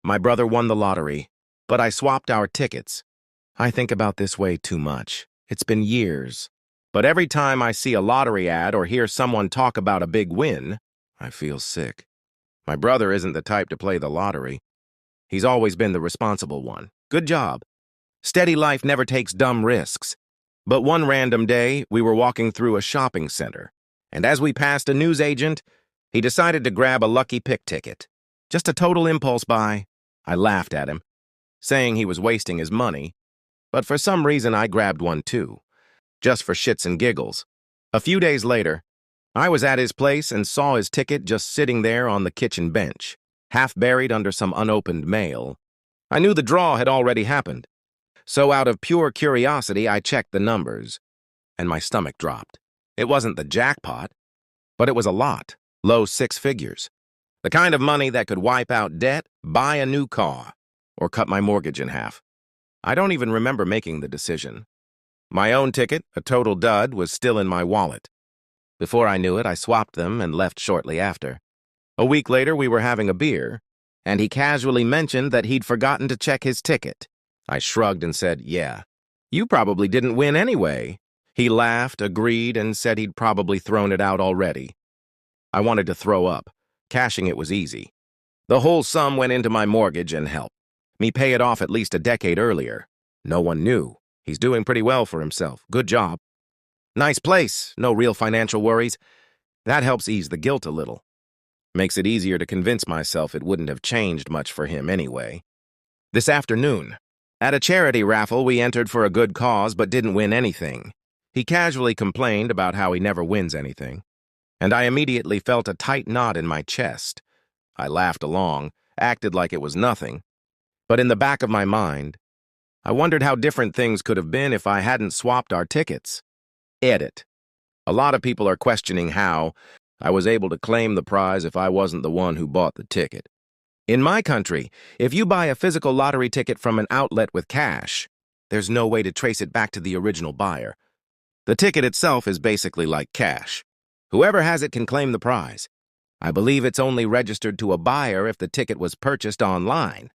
My brother won the lottery, but I swapped our tickets. I think about this way too much. It's been years. But every time I see a lottery ad or hear someone talk about a big win, I feel sick. My brother isn't the type to play the lottery. He's always been the responsible one. Good job. Steady life never takes dumb risks. But one random day, we were walking through a shopping center, and as we passed a newsagent, he decided to grab a lucky pick ticket. Just a total impulse buy. I laughed at him, saying he was wasting his money, but for some reason I grabbed one too, just for shits and giggles. A few days later, I was at his place and saw his ticket just sitting there on the kitchen bench, half buried under some unopened mail. I knew the draw had already happened, so out of pure curiosity I checked the numbers, and my stomach dropped. It wasn't the jackpot, but it was a lot, low six figures. The kind of money that could wipe out debt, buy a new car, or cut my mortgage in half. I don't even remember making the decision. My own ticket, a total dud, was still in my wallet. Before I knew it, I swapped them and left shortly after. A week later, we were having a beer, and he casually mentioned that he'd forgotten to check his ticket. I shrugged and said, "Yeah, you probably didn't win anyway." He laughed, agreed, and said he'd probably thrown it out already. I wanted to throw up. Cashing it was easy. The whole sum went into my mortgage and helped me pay it off at least a decade earlier. No one knew. He's doing pretty well for himself. Good job. Nice place. No real financial worries. That helps ease the guilt a little. Makes it easier to convince myself it wouldn't have changed much for him anyway. This afternoon, at a charity raffle, we entered for a good cause but didn't win anything. He casually complained about how he never wins anything, and I immediately felt a tight knot in my chest. I laughed along, acted like it was nothing, but in the back of my mind, I wondered how different things could have been if I hadn't swapped our tickets. Edit. A lot of people are questioning how I was able to claim the prize if I wasn't the one who bought the ticket. In my country, if you buy a physical lottery ticket from an outlet with cash, there's no way to trace it back to the original buyer. The ticket itself is basically like cash. Whoever has it can claim the prize. I believe it's only registered to a buyer if the ticket was purchased online.